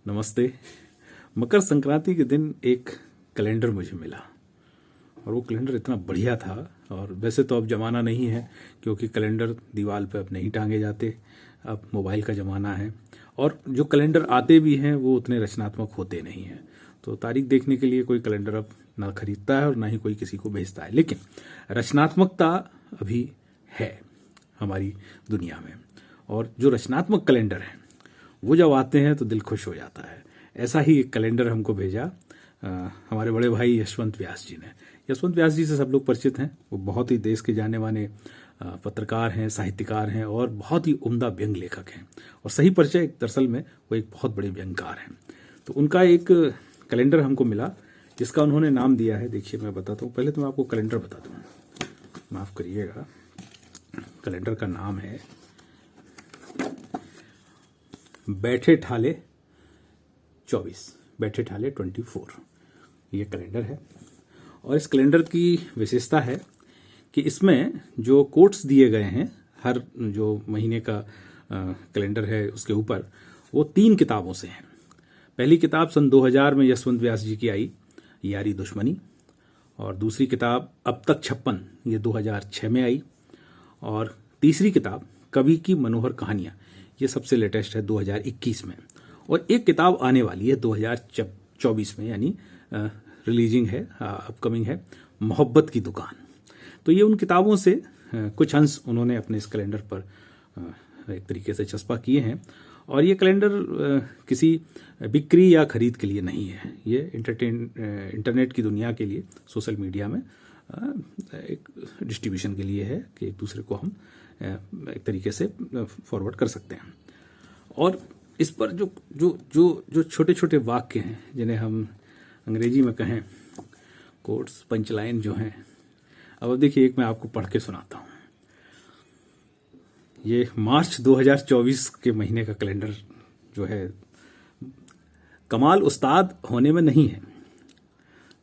नमस्ते। मकर संक्रांति के दिन एक कैलेंडर मुझे मिला और वो कैलेंडर इतना बढ़िया था। और वैसे तो अब ज़माना नहीं है क्योंकि कैलेंडर दीवार पे अब नहीं टांगे जाते, अब मोबाइल का ज़माना है और जो कैलेंडर आते भी हैं वो उतने रचनात्मक होते नहीं हैं। तो तारीख देखने के लिए कोई कैलेंडर अब ना खरीदता है और ना ही कोई किसी को भेजता है, लेकिन रचनात्मकता अभी है हमारी दुनिया में। और जो रचनात्मक कैलेंडर हैं वो जब आते हैं तो दिल खुश हो जाता है। ऐसा ही एक कैलेंडर हमको भेजा हमारे बड़े भाई यशवंत व्यास जी ने। यशवंत व्यास जी से सब लोग परिचित हैं। वो बहुत ही देश के जाने माने पत्रकार हैं, साहित्यकार हैं और बहुत ही उम्दा व्यंग लेखक हैं। और सही परिचय दरअसल में वो एक बहुत बड़े व्यंगकार हैं। तो उनका एक कैलेंडर हमको मिला जिसका उन्होंने नाम दिया है। देखिए मैं बताता हूँ, पहले तो मैं आपको कैलेंडर बता दूँ, माफ़ करिएगा। कैलेंडर का नाम है बैठे ठाले 24, बैठे ठाले 24, ये कैलेंडर है। और इस कैलेंडर की विशेषता है कि इसमें जो कोट्स दिए गए हैं, हर जो महीने का कैलेंडर है उसके ऊपर, वो 3 किताबों से हैं। पहली किताब सन 2000 में यशवंत व्यास जी की आई, यारी दुश्मनी, और दूसरी किताब अब तक 56, ये 2006 में आई, और तीसरी किताब कवि की मनोहर कहानियाँ, ये सबसे लेटेस्ट है 2021 में। और एक किताब आने वाली है 2024 में, यानी रिलीजिंग है, अपकमिंग है, मोहब्बत की दुकान। तो ये उन किताबों से कुछ अंश उन्होंने अपने इस कैलेंडर पर एक तरीके से चस्पा किए हैं। और ये कैलेंडर किसी बिक्री या खरीद के लिए नहीं है, ये इंटरनेट की दुनिया के लिए, सोशल मीडिया में एक डिस्ट्रीब्यूशन के लिए है कि एक दूसरे को हम एक तरीके से फॉरवर्ड कर सकते हैं। और इस पर जो जो जो जो छोटे छोटे वाक्य हैं, जिन्हें हम अंग्रेजी में कहें कोट्स, पंचलाइन जो हैं, अब देखिए एक मैं आपको पढ़ के सुनाता हूँ। ये मार्च 2024 के महीने का कैलेंडर जो है, कमाल उस्ताद होने में नहीं है,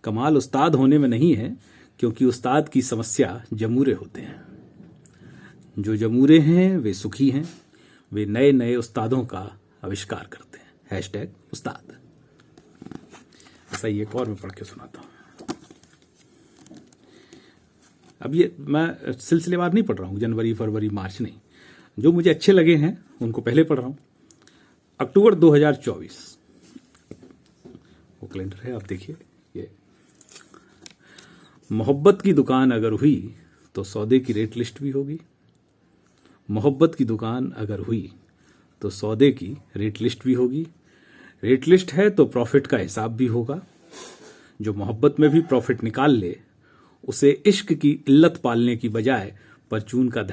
कमाल उस्ताद होने में नहीं है, क्योंकि उस्ताद की समस्या जमूरे होते हैं। जो जमूरे हैं वे सुखी हैं, वे नए नए उस्तादों का आविष्कार करते हैं। हैशटैग उस्ताद। ऐसा ही एक और मैं पढ़ के सुनाता हूँ। अब ये मैं सिलसिलेवार नहीं पढ़ रहा हूँ, जनवरी फरवरी मार्च नहीं, जो मुझे अच्छे लगे हैं उनको पहले पढ़ रहा हूँ। अक्टूबर 2024 वो कैलेंडर है, आप देखिए। ये मोहब्बत की दुकान अगर हुई तो सौदे की रेट लिस्ट भी होगी। मोहब्बत की दुकान अगर हुई तो सौदे की रेट लिस्ट भी होगी। रेट लिस्ट है तो प्रॉफिट का हिसाब भी होगा। जो मोहब्बत में भी प्रॉफिट निकाल ले उसे इश्क की इल्लत पालने की बजाय परचून का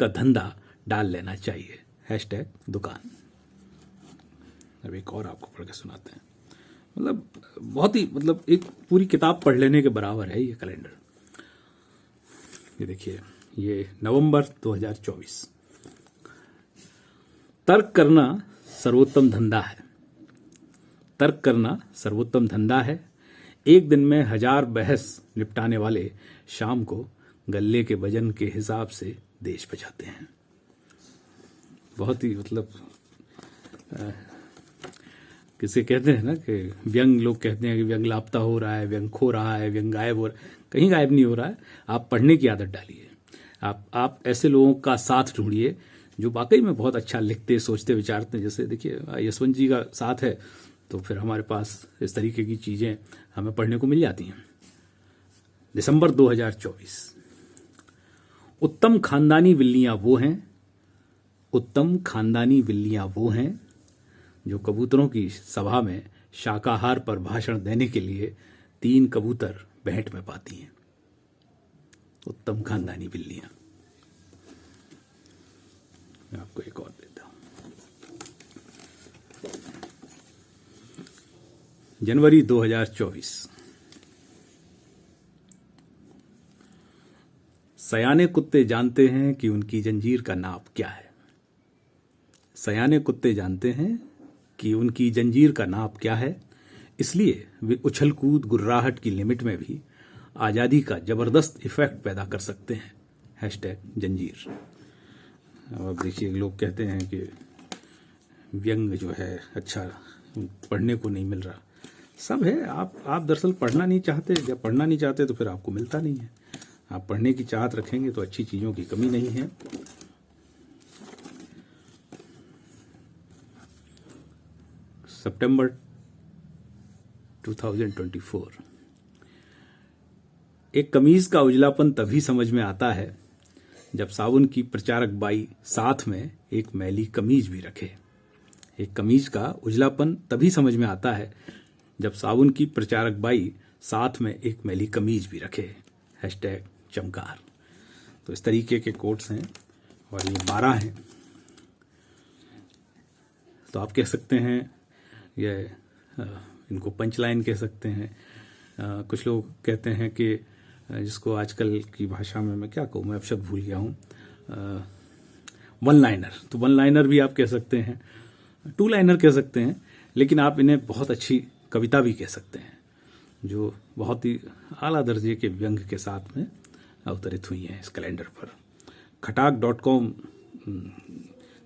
धंधा डाल लेना चाहिए। हैशटैग दुकान। अब एक और आपको पढ़ के सुनाते हैं। मतलब बहुत ही, मतलब एक पूरी किताब पढ़ लेने के बराबर है ये कैलेंडर। ये देखिए, ये नवंबर 2024। तर्क करना सर्वोत्तम धंधा है, तर्क करना सर्वोत्तम धंधा है। एक दिन में 1000 बहस निपटाने वाले शाम को गल्ले के वजन के हिसाब से देश बचाते हैं। बहुत ही, मतलब किसे कहते हैं ना कि व्यंग, लोग कहते हैं कि व्यंग लापता हो रहा है, व्यंग खो रहा है, व्यंग गायब हो रहा है। कहीं गायब नहीं हो रहा है। आप पढ़ने की आदत डालिए। आप ऐसे लोगों का साथ ढूंढिए जो वाकई में बहुत अच्छा लिखते, सोचते, विचारते। जैसे देखिए यशवंत जी का साथ है तो फिर हमारे पास इस तरीके की चीज़ें हमें पढ़ने को मिल जाती हैं। दिसंबर 2024। उत्तम खानदानी बिल्लियां वो हैं, उत्तम खानदानी बिल्लियां वो हैं जो कबूतरों की सभा में शाकाहार पर भाषण देने के लिए 3 कबूतर भेंट में पाती हैं। उत्तम खानदानी बिल्लियां। मैं आपको एक और देता हूं। जनवरी 2024। सयाने कुत्ते जानते हैं कि उनकी जंजीर का नाप क्या है। सयाने कुत्ते जानते हैं कि उनकी जंजीर का नाप क्या है, इसलिए वे उछल कूद गुर्राहट की लिमिट में भी आज़ादी का जबरदस्त इफेक्ट पैदा कर सकते हैं। हैशटैग जंजीर। अब देखिए, लोग कहते हैं कि व्यंग जो है अच्छा पढ़ने को नहीं मिल रहा, सब है। आप दरअसल पढ़ना नहीं चाहते, जब पढ़ना नहीं चाहते तो फिर आपको मिलता नहीं है। आप पढ़ने की चाहत रखेंगे तो अच्छी चीज़ों की कमी नहीं है। सितंबर 2024। एक कमीज का उजलापन तभी समझ में आता है जब साबुन की प्रचारक बाई साथ में एक मैली कमीज भी रखे। एक कमीज का उजलापन तभी समझ में आता है जब साबुन की प्रचारक बाई साथ में एक मैली कमीज भी रखे। #चमकार। तो इस तरीके के कोट्स हैं और ये 12 हैं। तो आप कह सकते हैं ये इनको पंच लाइन कह सकते हैं। कुछ लोग कहते हैं कि जिसको आजकल की भाषा में मैं क्या कहूँ, मैं अब शब्द भूल गया हूँ, वन लाइनर। तो वन लाइनर भी आप कह सकते हैं, टू लाइनर कह सकते हैं, लेकिन आप इन्हें बहुत अच्छी कविता भी कह सकते हैं जो बहुत ही आला दर्जे के व्यंग के साथ में अवतरित हुई हैं इस कैलेंडर पर। खटाक.com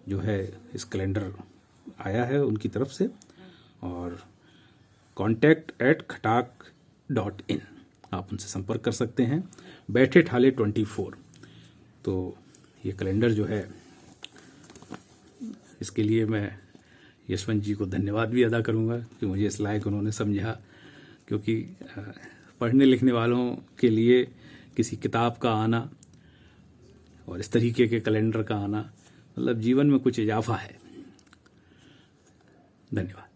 जो है इस कैलेंडर आया है उनकी तरफ से, और contact@khatak.in आप उनसे संपर्क कर सकते हैं। बैठे ठाले 24। तो ये कैलेंडर जो है, इसके लिए मैं यशवंत जी को धन्यवाद भी अदा करूंगा कि मुझे इस लायक उन्होंने समझा, क्योंकि पढ़ने लिखने वालों के लिए किसी किताब का आना और इस तरीके के कैलेंडर का आना मतलब जीवन में कुछ इजाफा है। धन्यवाद।